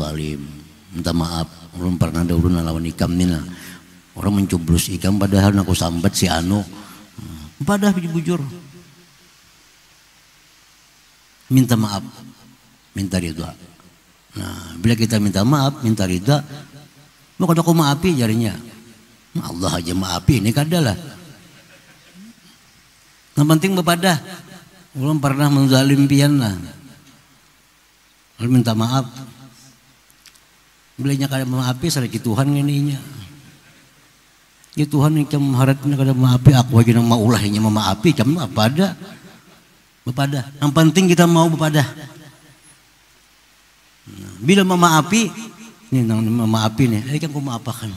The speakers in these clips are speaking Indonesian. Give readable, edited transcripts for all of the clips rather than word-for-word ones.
zalim, minta maaf. Belum pernah ada ulun lawan ikam nina. Orang mencublus ikam padahal aku sambat si anu. Padah bujur. Minta maaf, minta ridha. Nah, bila kita minta maaf, minta ridha, maka aku maafi jarinya. Allah aja maafi, ini kadalah. Yang penting bepadah. Belum pernah menzalim pian lah. Lalu minta maaf. Bilanya kada maafi sareng Tuhan ngeninya. Ya Tuhan yang cam haratna kada maafi aku aja nang maulah nya maafi cam apa ada. Bepadah. Yang penting kita mau bepadah. Nah, bila memaafi, ini nang memaafi nih, kan ku maapakan,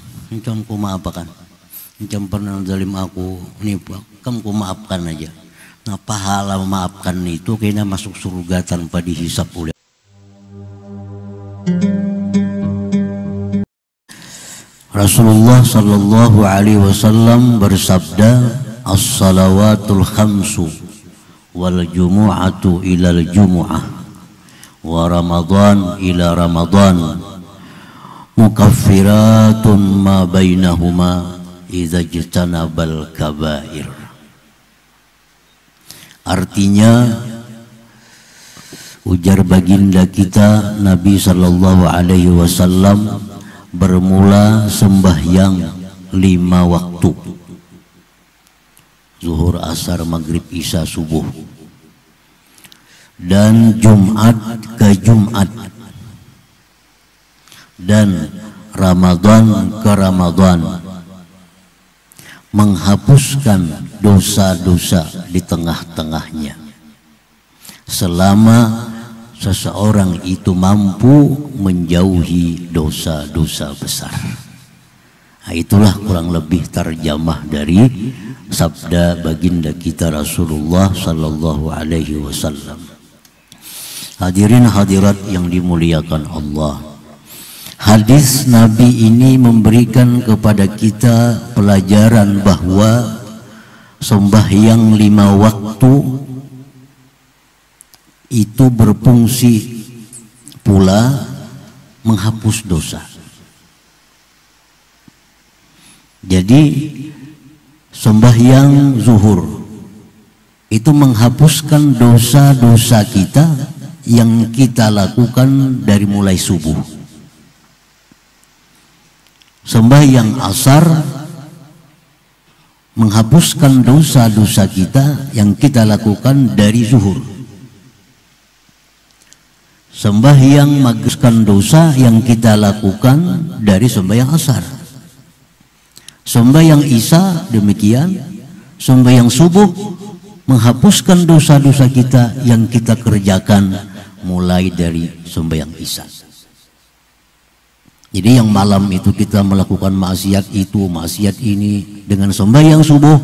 kan ku maapakan, kan pernah zalim aku, nih kamu ku maafkan aja. Nah pahala memaafkan itu kayaknya masuk surga tanpa dihisap oleh. Rasulullah Sallallahu Alaihi Wasallam bersabda, as-salawatul khamsu wal jumu'atu ilal jumu'ah wa ramadhan ila ramadhan mukaffiratun ma bainahuma idza jtanabal kabair. Artinya ujar baginda kita Nabi Sallallahu Alaihi Wasallam, bermula sembahyang 5 waktu, zuhur, asar, maghrib, isya, subuh, dan Jumat ke Jumat, dan Ramadan ke Ramadan, menghapuskan dosa-dosa di tengah-tengahnya selama seseorang itu mampu menjauhi dosa-dosa besar. Nah, itulah kurang lebih terjemah dari sabda baginda kita Rasulullah Sallallahu Alaihi Wasallam. Hadirin hadirat yang dimuliakan Allah, hadis Nabi ini memberikan kepada kita pelajaran bahwa sembahyang 5 waktu itu berfungsi pula menghapus dosa. Jadi sembahyang zuhur itu menghapuskan dosa-dosa kita yang kita lakukan dari mulai subuh. Sembahyang asar menghapuskan dosa-dosa kita yang kita lakukan dari zuhur. Sembahyang menghapuskan dosa yang kita lakukan dari sembahyang asar. Sembahyang isya demikian, sembahyang subuh menghapuskan dosa-dosa kita yang kita kerjakan mulai dari sembahyang isya. Jadi yang malam itu kita melakukan maksiat itu, maksiat ini, dengan sembahyang subuh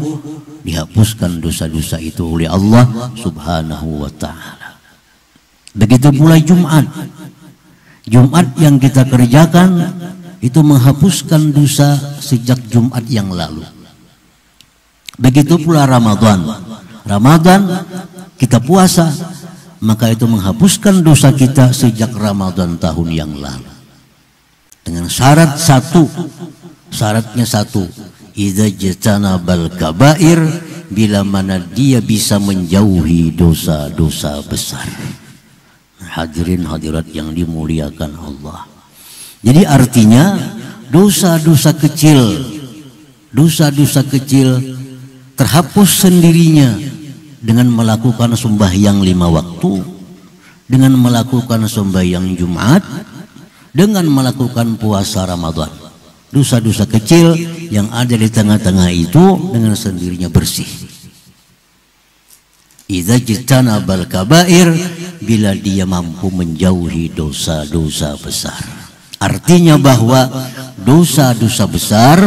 dihapuskan dosa-dosa itu oleh Allah Subhanahu wa Ta'ala. Begitu pula Jumat. Jumat yang kita kerjakan itu menghapuskan dosa sejak Jumat yang lalu. Begitu pula Ramadan. Ramadan kita puasa, maka itu menghapuskan dosa kita sejak Ramadan tahun yang lalu. Dengan syarat satu, syaratnya satu, idza jtanabal kabair, bila mana dia bisa menjauhi dosa-dosa besar. Hadirin hadirat yang dimuliakan Allah. Jadi artinya dosa-dosa kecil terhapus sendirinya dengan melakukan sembahyang 5 waktu, dengan melakukan sembahyang Jumat, dengan melakukan puasa Ramadan. Dosa-dosa kecil yang ada di tengah-tengah itu dengan sendirinya bersih. Idza jtanabal kabair, bila dia mampu menjauhi dosa-dosa besar. Artinya bahwa dosa-dosa besar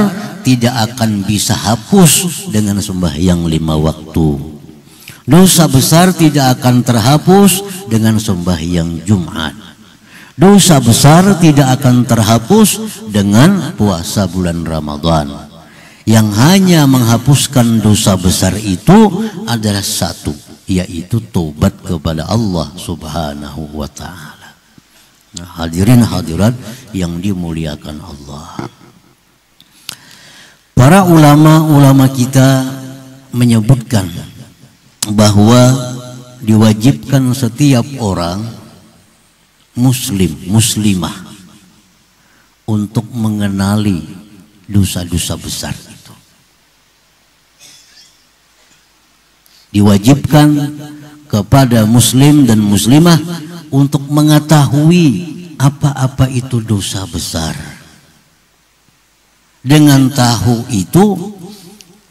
tidak akan bisa hapus dengan sembahyang 5 waktu. Dosa besar tidak akan terhapus dengan sembahyang Jumat. Dosa besar tidak akan terhapus dengan puasa bulan Ramadan. Yang hanya menghapuskan dosa besar itu adalah satu, yaitu tobat kepada Allah Subhanahu wa Ta'ala. Nah, hadirin hadirat yang dimuliakan Allah. Para ulama-ulama kita menyebutkan bahwa diwajibkan setiap orang muslim, muslimah untuk mengenali dosa-dosa besar itu. Diwajibkan kepada muslim dan muslimah untuk mengetahui apa-apa itu dosa besar. Dengan tahu itu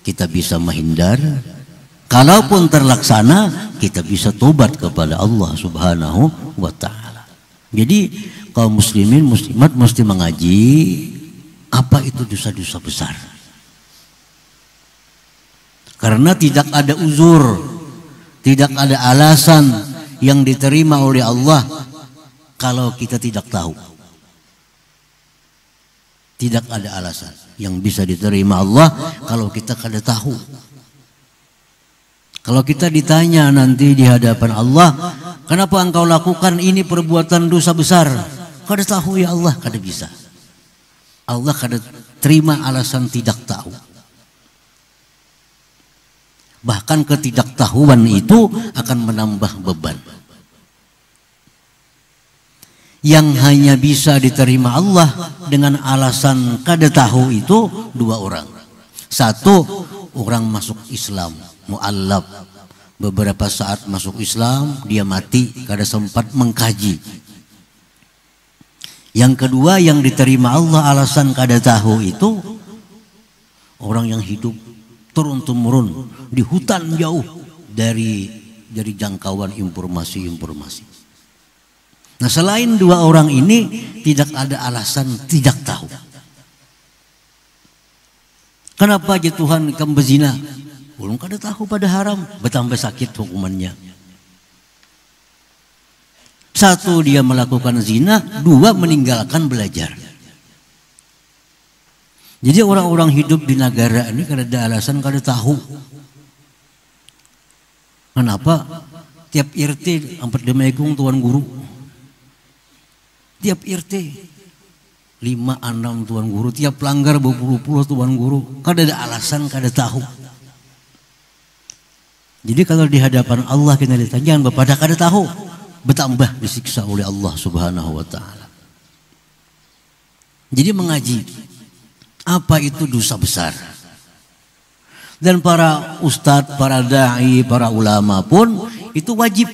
kita bisa menghindar. Kalaupun terlaksana, kita bisa tobat kepada Allah Subhanahu wa ta'ala. Jadi kaum muslimin muslimat mesti mengaji apa itu dosa-dosa besar. Karena tidak ada uzur, tidak ada alasan yang diterima oleh Allah kalau kita tidak tahu. Tidak ada alasan yang bisa diterima Allah kalau kita kada tahu. Kalau kita ditanya nanti di hadapan Allah, kenapa engkau lakukan ini perbuatan dosa besar? Kada tahu ya Allah, kada bisa. Allah kada terima alasan tidak tahu. Bahkan ketidaktahuan itu akan menambah beban. Yang hanya bisa diterima Allah dengan alasan kada tahu itu dua orang. Satu, orang masuk Islam, mu'allab, beberapa saat masuk Islam dia mati kada sempat mengkaji. Yang kedua yang diterima Allah alasan kada tahu itu orang yang hidup turun-temurun di hutan jauh dari jangkauan informasi-informasi. Nah, selain dua orang ini tidak ada alasan tidak tahu. Kenapa aja Tuhan kamu berzina? Belum kada tahu pada haram, bertambah sakit hukumannya. Satu, dia melakukan zina. Dua, meninggalkan belajar. Jadi orang-orang hidup di negara ini kada ada alasan kada tahu. Kenapa? Tiap RT 4 Demegung tuan guru. Tiap RT 5-6 tuan guru. Tiap pelanggar berpuluh-puluh tuan guru. Kada ada alasan kada tahu. Jadi kalau di hadapan Allah kita ditanya jangan pada kada tahu, bertambah disiksa oleh Allah Subhanahu wa ta'ala. Jadi mengaji apa itu dosa besar. Dan para ustadz, para da'i, para ulama pun itu wajib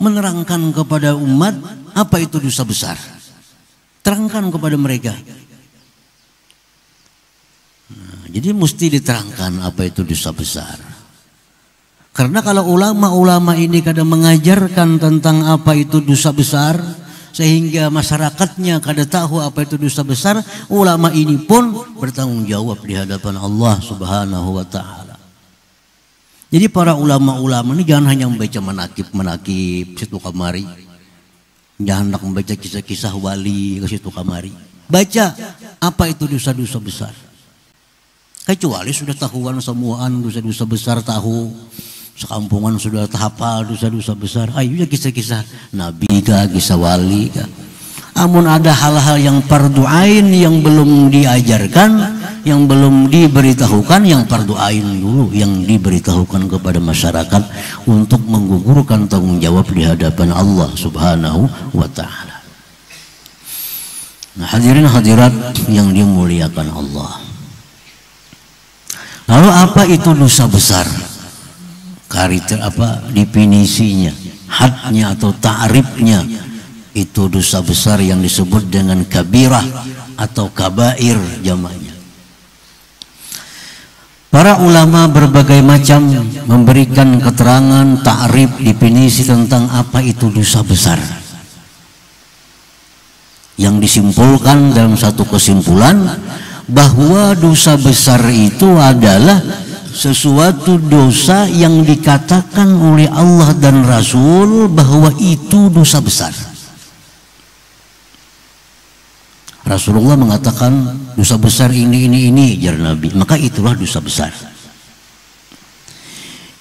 menerangkan kepada umat apa itu dosa besar. Terangkan kepada mereka. Nah, jadi mesti diterangkan apa itu dosa besar. Karena kalau ulama-ulama ini kadang mengajarkan tentang apa itu dosa besar, sehingga masyarakatnya kada tahu apa itu dosa besar, ulama ini pun bertanggung jawab di hadapan Allah Subhanahu wa ta'ala. Jadi para ulama-ulama ini jangan hanya membaca menakib situ kamari. Jangan hendak membaca kisah-kisah wali ke situ kamari. Baca apa itu dosa-dosa besar. Kecuali sudah tahuan semuaan dosa-dosa besar tahu. Sekampungan sudah hafal dosa-dosa besar. Ayo ya kisah-kisah nabi kah, kisah wali kah. Amun ada hal-hal yang fardu ain yang belum diajarkan, yang belum diberitahukan, yang fardu ain dulu yang diberitahukan kepada masyarakat untuk menggugurkan tanggung jawab di hadapan Allah Subhanahu wa ta'ala. Nah, hadirin hadirat yang dimuliakan Allah. Lalu apa itu dosa besar? Karakter apa definisinya, hadnya atau ta'rifnya. Itu dosa besar yang disebut dengan kabirah atau kabair jamaknya. Para ulama berbagai macam memberikan keterangan, ta'rif, definisi tentang apa itu dosa besar. Yang disimpulkan dalam satu kesimpulan bahwa dosa besar itu adalah sesuatu dosa yang dikatakan oleh Allah dan Rasul bahwa itu dosa besar. Rasulullah mengatakan dosa besar ini jar Nabi, maka itulah dosa besar.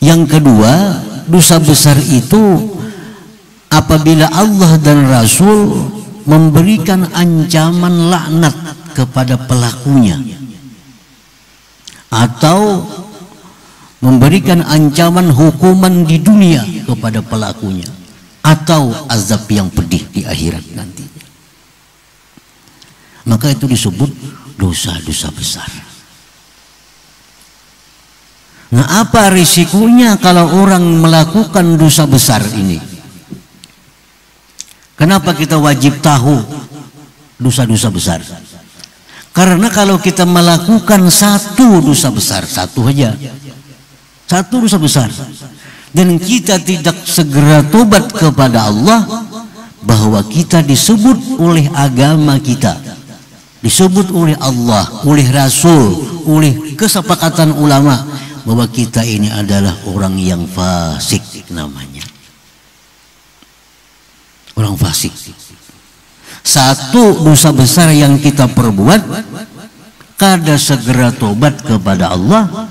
Yang kedua, dosa besar itu apabila Allah dan Rasul memberikan ancaman laknat kepada pelakunya atau memberikan ancaman hukuman di dunia kepada pelakunya atau azab yang pedih di akhirat nanti, maka itu disebut dosa-dosa besar. Nah, apa risikonya kalau orang melakukan dosa besar ini? Kenapa kita wajib tahu dosa-dosa besar? Karena kalau kita melakukan satu dosa besar, satu dosa besar, dan kita tidak segera tobat kepada Allah, bahwa kita disebut oleh agama kita, disebut oleh Allah, oleh Rasul, oleh kesepakatan ulama, bahwa kita ini adalah orang yang fasik namanya. Orang fasik. Satu dosa besar yang kita perbuat, kada segera tobat kepada Allah,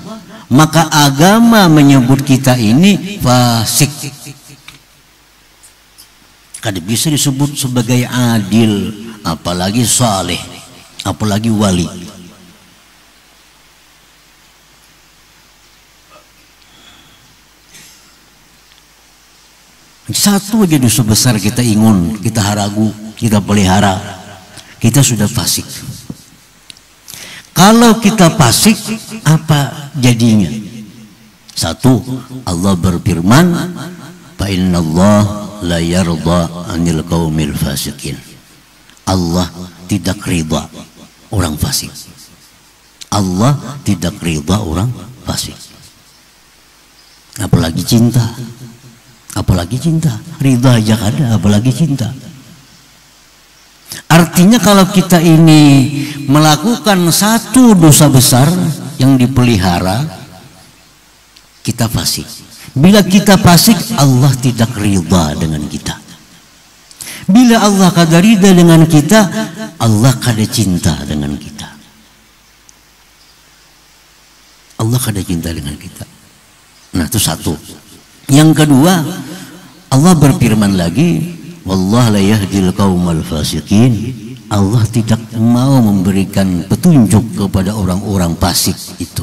maka agama menyebut kita ini fasik. Kada bisa disebut sebagai adil, apalagi saleh, apalagi wali. Satu aja dosa besar kita ingun, kita haragu, kita pelihara, kita sudah fasik. Kalau kita fasik, apa jadinya? Satu, Allah berfirman, fa innallaha la yarda 'anil qaumil fasikin. Allah tidak ridha orang fasik. Allah tidak ridha orang fasik. Apalagi cinta. Apalagi cinta, ridha aja ada, apalagi cinta. Artinya kalau kita ini melakukan satu dosa besar yang dipelihara, kita fasik. Bila kita fasik, Allah tidak ridha dengan kita. Bila Allah kada ridha dengan kita, Allah kada cinta dengan kita. Allah kada cinta dengan kita. Nah, itu satu. Yang kedua, Allah berfirman lagi, wallahu la yahdil qaumal fasiqin. Allah tidak mau memberikan petunjuk kepada orang-orang fasik itu.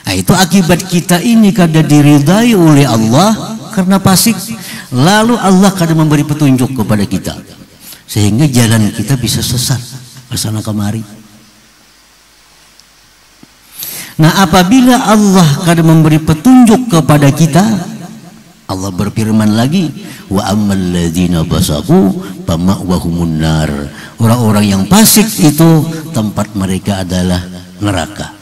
Nah, itu akibat kita ini kada diridai oleh Allah karena fasik, lalu Allah kada memberi petunjuk kepada kita, sehingga jalan kita bisa sesat ke sana kemari. Nah, apabila Allah kada memberi petunjuk kepada kita, Allah berfirman lagi, wa ammal ladzina fasaqu fama'wahumun nar. Orang-orang yang fasik itu tempat mereka adalah neraka.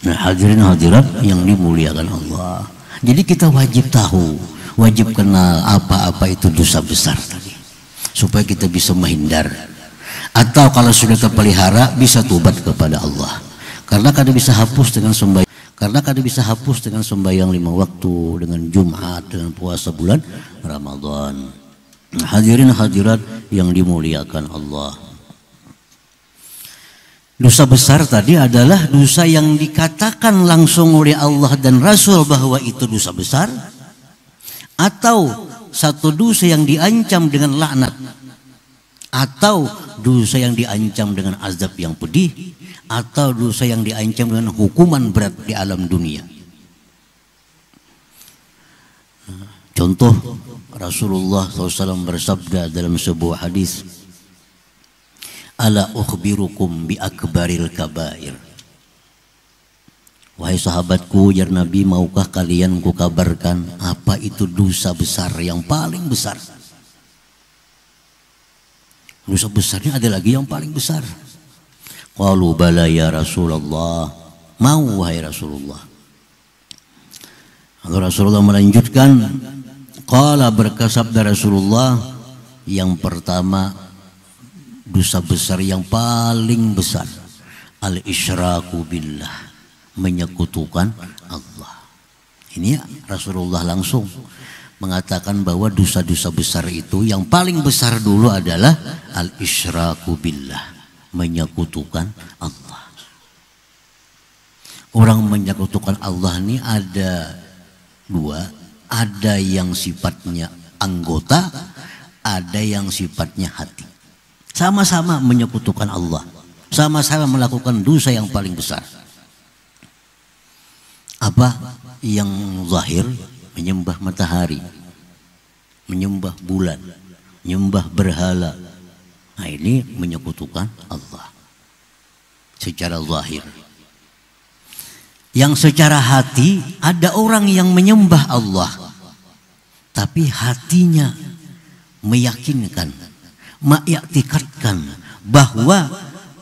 Nah, hadirin hadirat yang dimuliakan Allah. Jadi kita wajib tahu, wajib kenal apa-apa itu dosa besar tadi, supaya kita bisa menghindar. Atau kalau sudah terpelihara, bisa tobat kepada Allah. Karena kada bisa hapus dengan sembahyang, karena kada bisa hapus dengan sembahyang 5 waktu, dengan Jumat, dengan puasa bulan Ramadan. Hadirin hadirat yang dimuliakan Allah. Dosa besar tadi adalah dosa yang dikatakan langsung oleh Allah dan Rasul bahwa itu dosa besar, atau satu dosa yang diancam dengan laknat, atau dosa yang diancam dengan azab yang pedih, atau dosa yang diancam dengan hukuman berat di alam dunia. Contoh, Rasulullah SAW bersabda dalam sebuah hadis, ala ukhbirukum bi akbaril kabair. Wahai sahabatku, ya Nabi, maukah kalian kukabarkan apa itu dosa besar yang paling besar? Dosa besarnya ada lagi yang paling besar. Qalu bala ya Rasulullah. Mau wahai Rasulullah. Lalu Rasulullah melanjutkan, qala, berkasabda Rasulullah, yang pertama dosa besar yang paling besar, al-isyraku billah, menyekutukan Allah. Ini Rasulullah langsung mengatakan bahwa dosa-dosa besar itu yang paling besar dulu adalah al-isyraku billah, menyekutukan Allah. Orang menyekutukan Allah ini ada dua. Ada yang sifatnya anggota, ada yang sifatnya hati. Sama-sama menyekutukan Allah, sama-sama melakukan dosa yang paling besar. Apa yang zahir? Menyembah matahari, menyembah bulan, menyembah berhala. Nah, ini menyekutukan Allah secara zahir. Yang secara hati, ada orang yang menyembah Allah tapi hatinya meyakinkan, meyaktikatkan bahwa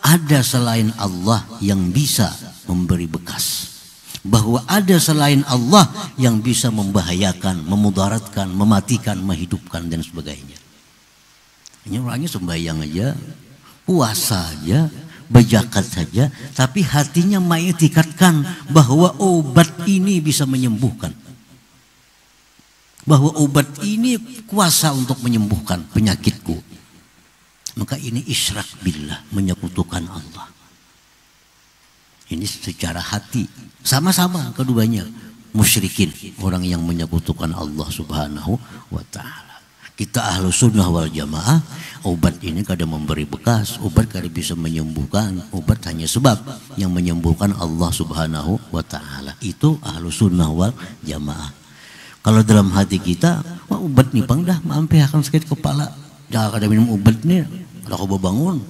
ada selain Allah yang bisa memberi bekas, bahwa ada selain Allah yang bisa membahayakan, memudaratkan, mematikan, menghidupkan dan sebagainya. Ini orangnya sembahyang aja, puasa aja, berzakat saja, tapi hatinya mengiktikatkan bahwa obat ini bisa menyembuhkan, bahwa obat ini kuasa untuk menyembuhkan penyakitku. Maka ini isyrak billah, menyekutukan Allah. Ini secara hati, sama-sama keduanya musyrikin, orang yang menyekutukan Allah subhanahu wa ta'ala. Kita ahlu sunnah wal jamaah, obat ini kadang memberi bekas, obat kadang bisa menyembuhkan, obat hanya sebab yang menyembuhkan Allah subhanahu wa ta'ala. Itu ahlu sunnah wal jamaah. Kalau dalam hati kita, obat nih pang dah, mampu akan sakit kepala, jangan kada minum obat nih, kalau kau bangun,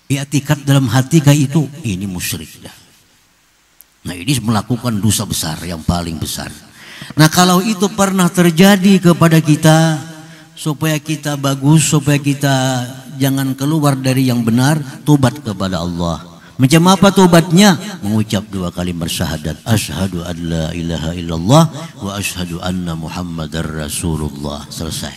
i'tikad dalam hati kayak itu, ini musyrik dah. Nah, ini melakukan dosa besar, yang paling besar. Nah, kalau itu pernah terjadi kepada kita, supaya kita bagus, supaya kita jangan keluar dari yang benar, tobat kepada Allah. Macam apa tobatnya? Mengucap 2 kalimat syahadat, asyhadu an la ilaha illallah wa asyhadu anna muhammadar rasulullah. Selesai.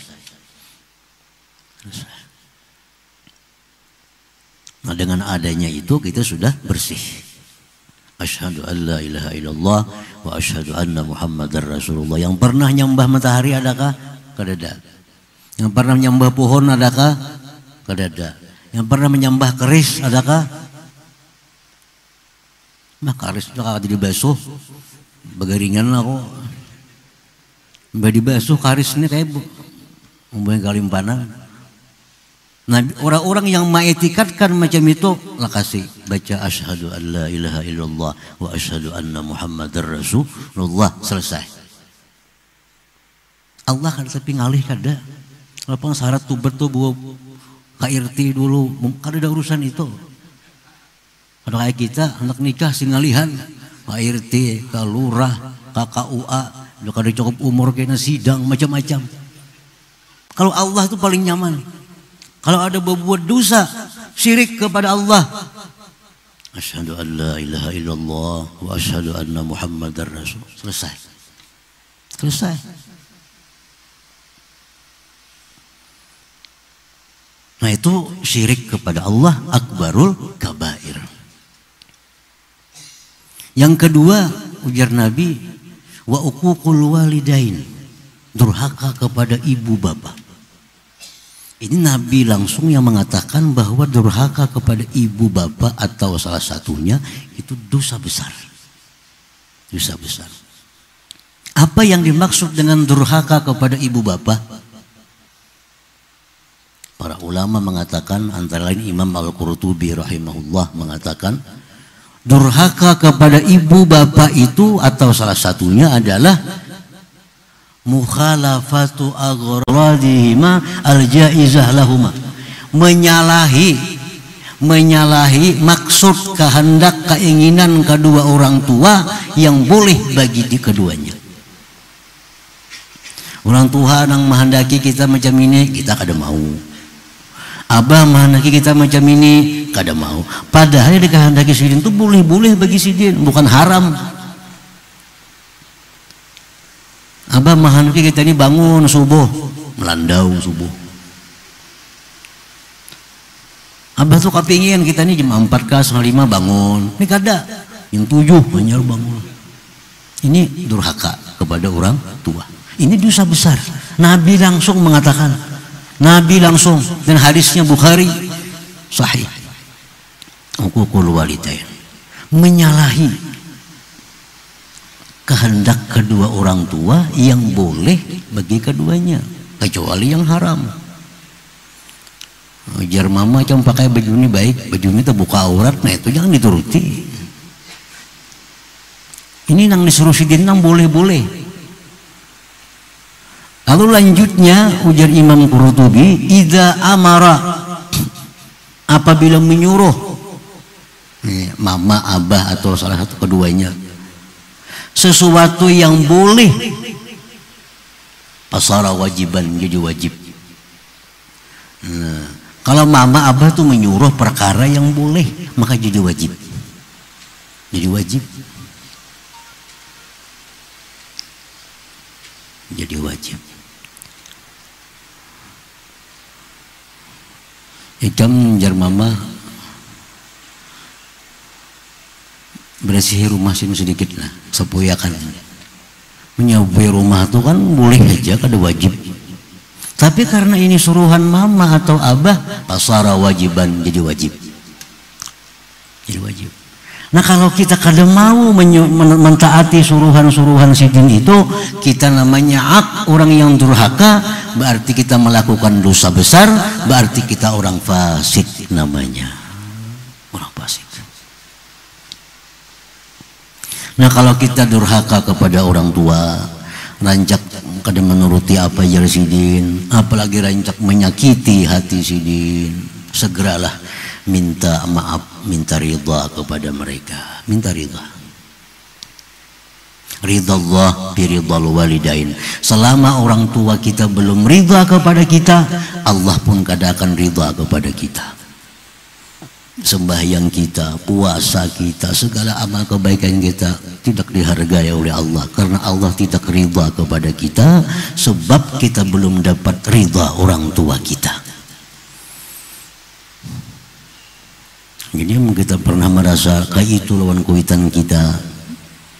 Nah, dengan adanya itu kita sudah bersih. Asyhadu an la ilaha illallah wa asyhadu anna muhammadar rasulullah. Yang pernah nyembah matahari adakah? Kada. Yang pernah menyembah pohon adakah? Kada. Yang pernah menyembah keris adakah? Nah, keris itu kakak dibasuh, bagaringan aku. Mbak dibasuh keris ini kayak membuat kalimpanan. Nah, orang-orang yang mengiktikadkan macam itu, lah kasih baca asyhadu an la ilaha illallah wa asyhadu anna muhammadar rasulullah, selesai. Allah kan tapi ngalih kada. Lapang syarat tubat tuh buat KRT dulu, kada ada urusan itu. Kalau kayak kita anak nikah singalihan, KRT, kalurah, KKUA, udah kada cukup umur kena sidang macam-macam. Kalau Allah itu paling nyaman. Kalau ada berbuat dosa, syirik kepada Allah, asyhadu an la ilaha illallah wa asyhadu anna muhammadar rasul, selesai. Selesai. Nah, itu syirik kepada Allah, akbarul kabair. Yang kedua, ujar Nabi, wa uququl walidain, durhaka kepada ibu bapak. Ini Nabi langsung yang mengatakan bahwa durhaka kepada ibu bapak atau salah satunya itu dosa besar. Dosa besar. Apa yang dimaksud dengan durhaka kepada ibu bapak? Para ulama mengatakan, antara lain Imam Al-Qurtubi rahimahullah mengatakan, durhaka kepada ibu bapak itu atau salah satunya adalah mukhalafatu aghradihima al-jaizah lahuma, menyalahi maksud, kehendak, keinginan kedua orang tua yang boleh bagi di keduanya. Orang tua yang menghendaki kita macam ini, kita kada mau. Abah menghendaki kita macam ini, kada mau. Padahal yang dikehendaki sidin itu boleh-boleh bagi sidin, bukan haram. Abah menghendaki kita ini bangun subuh, melandau subuh. Abah tuh kepingin kita ini jam 4 ke 5 bangun. Ini kada, yang 7 banyak bangun. Ini durhaka kepada orang tua. Ini dosa besar. Nabi langsung mengatakan, Nabi langsung, dan hadisnya Bukhari sahih. Uququl walidain, menyalahi kehendak kedua orang tua yang boleh bagi keduanya, kecuali yang haram. Ujar mama cuma pakai baju ini baik, baju ini terbuka aurat, nah itu jangan dituruti. Ini nang disuruh sidin nang boleh-boleh. Lalu lanjutnya ujar Imam Qurtubi, idza amara, apabila menyuruh mama, abah atau salah satu keduanya sesuatu yang boleh, pasara wajiban, jadi wajib. Nah, kalau mama abah tuh menyuruh perkara yang boleh, maka jadi wajib. Jadi wajib. Jadi wajib. Ikam jar mama bersihi rumah sini sedikit lah, sepuyakan. Menyapu rumah itu kan boleh aja, kada wajib. Tapi karena ini suruhan mama atau abah, pasara wajiban, jadi wajib. Jadi wajib. Nah kalau kita kada mau mentaati suruhan-suruhan sidin itu, kita namanya orang yang durhaka, berarti kita melakukan dosa besar, berarti kita orang fasik namanya. Orang fasik. Nah kalau kita durhaka kepada orang tua, rancak kada menuruti apa jar sidin, apalagi rancak menyakiti hati sidin, segeralah minta maaf, minta ridha kepada mereka, minta ridha. Ridha Allah bi ridhal walidain. Selama orang tua kita belum ridha kepada kita, Allah pun kada akan ridha kepada kita. Sembahyang kita, puasa kita, segala amal kebaikan kita tidak dihargai oleh Allah, karena Allah tidak ridha kepada kita sebab kita belum dapat ridha orang tua kita. Jadi kita pernah merasa kayak itu lawan kuitan kita,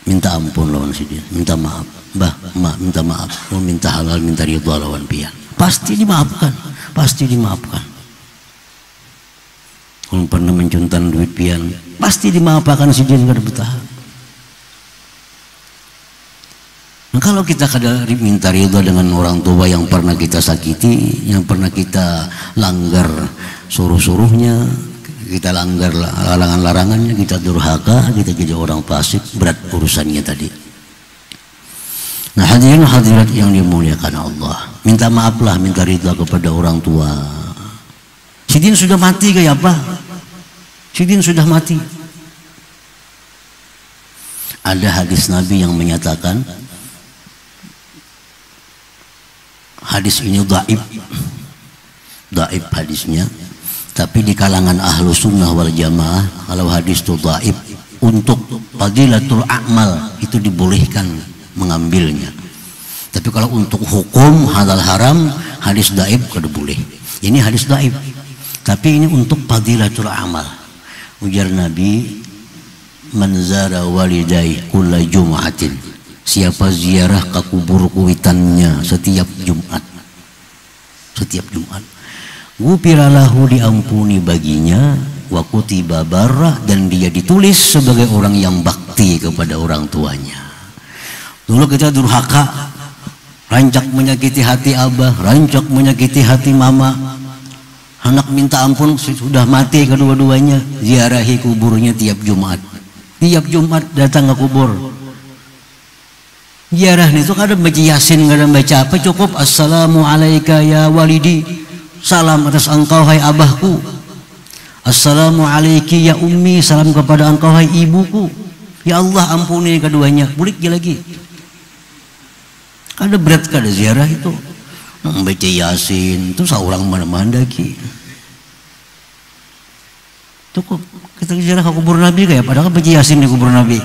minta ampun lawan sidin, minta maaf, bah, minta maaf, mau minta halal, minta ridha lawan pian, pasti dimaafkan, pasti dimaafkan. Kalau pernah mencuntan duit pian, pasti dimaafkan sidin kada bertahan. Nah, kalau kita kada minta ridha dengan orang tua yang pernah kita sakiti, yang pernah kita langgar suruh-suruhnya, kita langgar larangan-larangannya, kita durhaka, kita jadi orang fasik, berat urusannya tadi. Nah hadirin hadirat yang dimuliakan Allah, minta maaflah, minta ridha kepada orang tua. Sidin sudah mati kayak apa? Sidin sudah mati. Ada hadis Nabi yang menyatakan, hadis ini dhaif, dhaif hadisnya. Tapi di kalangan ahlu sunnah wal jamaah, kalau hadis itu dhaif, untuk fadilatul a'mal itu dibolehkan mengambilnya. Tapi kalau untuk hukum halal haram, hadis dhaif kada boleh. Ini hadis dhaif. Tapi ini untuk fadilatul amal. Ujar Nabi, man zara walidai kulla jum'atin, siapa ziarah ke kubur kuitannya setiap Jumat, setiap Jumat, gufiralahu, diampuni baginya, wa kutiba barra, dan dia ditulis sebagai orang yang bakti kepada orang tuanya. Dulu kita durhaka, rancak menyakiti hati abah, rancak menyakiti hati mama, anak minta ampun, sudah mati kedua-duanya, ziarahi kuburnya tiap Jumat. Tiap Jumat datang ke kubur. Ziarah itu kadang baca Yasin, kadang baca apa, cukup assalamu alaika ya walidi, salam atas engkau hai abahku. Assalamu alaiki ya ummi, salam kepada engkau hai ibuku. Ya Allah ampuni keduanya. Bulik lagi. Ada berat kada ziarah itu. Membaca Yasin itu seorang mana-mana lagi. Cukup kita ziarah ke kubur Nabi kayak padahal baca Yasin di kubur Nabi.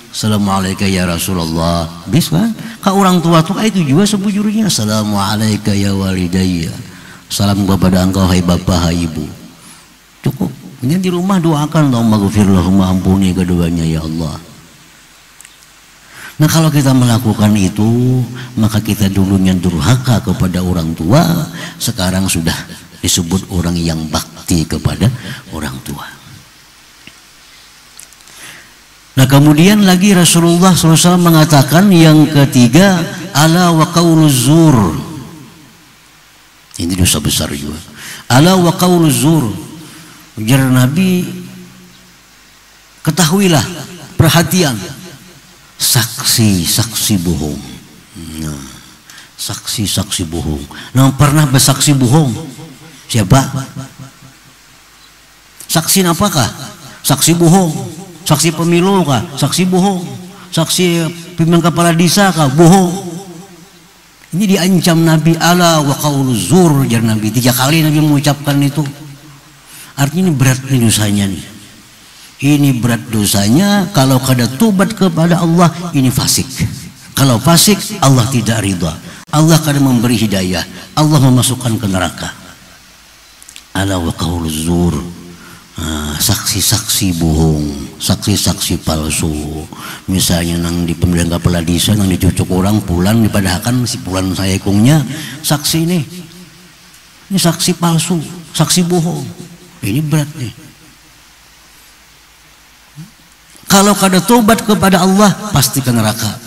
Assalamualaikum ya Rasulullah. Bisa kan orang tua tuh itu juga sebujurnya. Assalamualaikum ya walidayya. Salam kepada engkau hai bapak hai ibu. Cukup. Kemudian di rumah doakan, Allahumma ghfir lahum, ampuni keduanya ya Allah. Nah kalau kita melakukan itu, maka kita dulunya durhaka kepada orang tua, sekarang sudah disebut orang yang bakti kepada orang tua. Nah Kemudian lagi Rasulullah SAW mengatakan yang ketiga, ala wa qauluz zur. Ini dosa besar juga. Ala wa qauluz zur. Ujar Nabi, ketahuilah, perhatian, saksi-saksi bohong. Nah, saksi-saksi bohong. Nah, pernah bersaksi bohong? Siapa? Saksi apakah? Saksi bohong. Saksi pemilu kah? Saksi bohong. Saksi pimpinan kepala desa kah? Bohong. Ini diancam Nabi, ala wa qauluz zur, jar Nabi. 3 kali Nabi mengucapkan itu. Artinya ini berat nih dosanya nih. Ini berat dosanya. Kalau kada tobat kepada Allah, ini fasik. Kalau fasik, Allah tidak ridha. Allah kada memberi hidayah. Allah memasukkan ke neraka. Ala wa qauluz zur. Saksi-saksi bohong, saksi-saksi palsu. Misalnya nang di pemilihan kepala desa, nang dicucuk orang pulang dipadahkan si pulang saya ikungnya saksi ini saksi palsu, saksi bohong. Ini berat nih. Kalau kada tobat kepada Allah pasti ke neraka.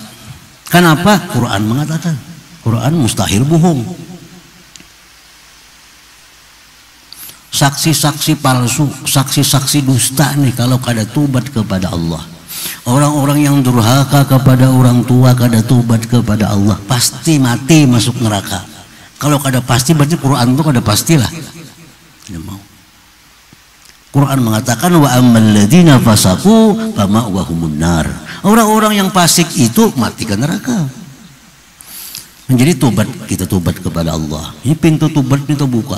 Kenapa? Quran mengatakan, Quran mustahil bohong. Saksi-saksi palsu, saksi-saksi dusta nih kalau kada tobat kepada Allah. Orang-orang yang durhaka kepada orang tua kada tobat kepada Allah pasti mati masuk neraka. Kalau kada pasti berarti Quran itu kada pastilah. Tidak mau. Quran mengatakan wa ammal ladzina fasaqu fama'wahumun nar. Orang-orang yang fasik itu mati ke neraka. Menjadi tobat, kita tobat kepada Allah. Ini pintu tobat kita buka.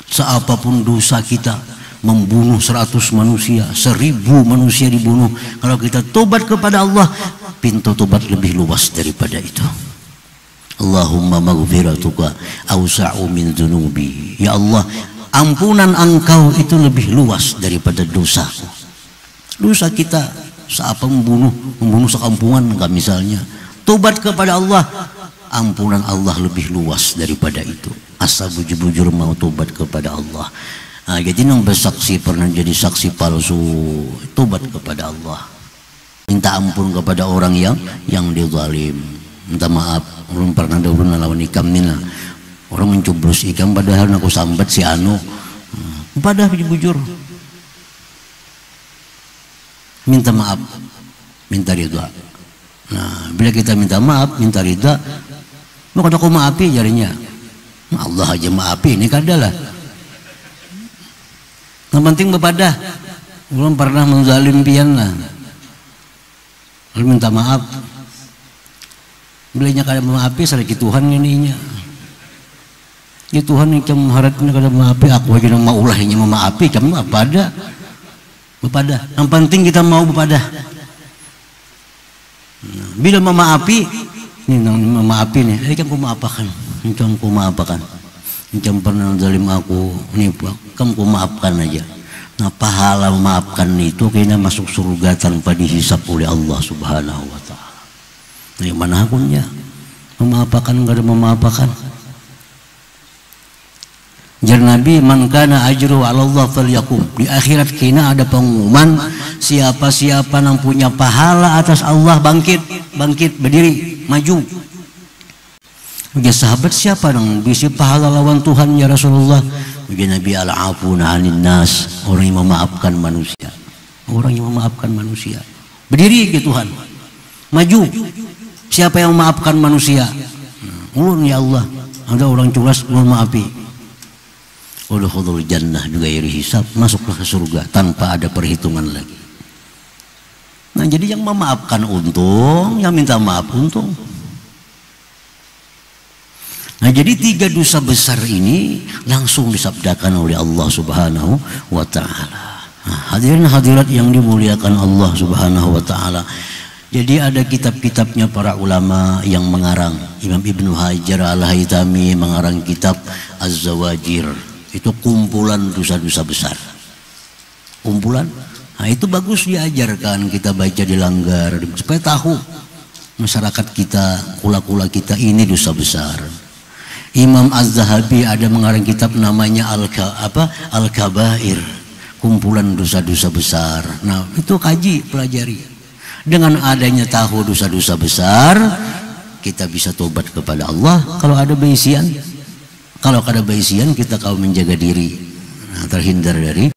Seapapun dosa kita, membunuh 100 manusia, 1000 manusia dibunuh, kalau kita tobat kepada Allah, pintu tobat lebih luas daripada itu. Allahumma maghfiratuka awsa'u min dzunubi. Ya Allah, ampunan Engkau itu lebih luas daripada dosa. Dosa kita seapa membunuh sekampungan enggak misalnya. Tobat kepada Allah, ampunan Allah lebih luas daripada itu. Asal bujur-bujur mau tobat kepada Allah. Nah, jadi yang bersaksi pernah jadi saksi palsu, tobat kepada Allah. Minta ampun kepada orang yang dizalim. Minta maaf. Orang pernah dahulu lawan ikam nina. Orang mencoblos ikam padahal aku sambat si anu. Padahal bujur. Minta maaf, minta ridha. Nah, bila kita minta maaf, minta ridha, mau kata aku maafi jarinya. Allah aja maafi, ini kadalah. Yang penting bepadah. Belum pernah menzalim pian lah. Lalu minta maaf. Belinya kada maafi sareng Tuhan ininya. Ya Tuhan yang mengharapkan kada maafi, aku aja nang maulah nya maafi, kamu apa ada? Bepadah. Yang penting kita mau bepadah. Bila memaafi, ini nang memaafi nih, kamu ku maafakan. Kamu ku maafakan. Kamu pernah zalim aku, ini kamu ku maafkan aja. Nah, pahala memaafkan itu kayaknya masuk surga tanpa dihisap oleh Allah Subhanahu wa taala. Nah, mana akunnya? Memaafkan enggak ada memaafkan. Jar Nabi, man kana ajru 'ala Allah falyakum. Di akhirat kena ada pengumuman, siapa-siapa yang punya pahala atas Allah bangkit berdiri, maju. Bagi sahabat, siapa yang bisa pahala lawan Tuhan ya Rasulullah? Bagi Nabi, al-afuna 'anin nas, orang yang memaafkan manusia. Orang yang memaafkan manusia. Berdiri ke Tuhan. Maju. Siapa yang memaafkan manusia? Ulun ya Allah. Ada orang culas ulun maafi. Udkhulul jannah bighairi hisab, masuklah ke surga tanpa ada perhitungan lagi. Nah, jadi yang memaafkan untung, yang minta maaf untung. Nah, jadi 3 dosa besar ini langsung disabdakan oleh Allah Subhanahu wa taala. Nah, hadirin hadirat yang dimuliakan Allah Subhanahu wa taala. Jadi ada kitab-kitabnya para ulama yang mengarang. Imam Ibnu Hajar Al-Haytami mengarang kitab Az-Zawajir. Itu kumpulan dosa-dosa besar. Kumpulan. Nah, itu bagus diajarkan, kita baca di langgar supaya tahu masyarakat kita, kula-kula kita ini dosa besar. Imam Az-Zahabi ada mengarang kitab namanya Al-Kabair. kumpulan dosa-dosa besar. Nah, itu kaji, pelajari. Dengan adanya tahu dosa-dosa besar, kita bisa tobat kepada Allah. Kalau ada baisian, kita kau menjaga diri, terhindar dari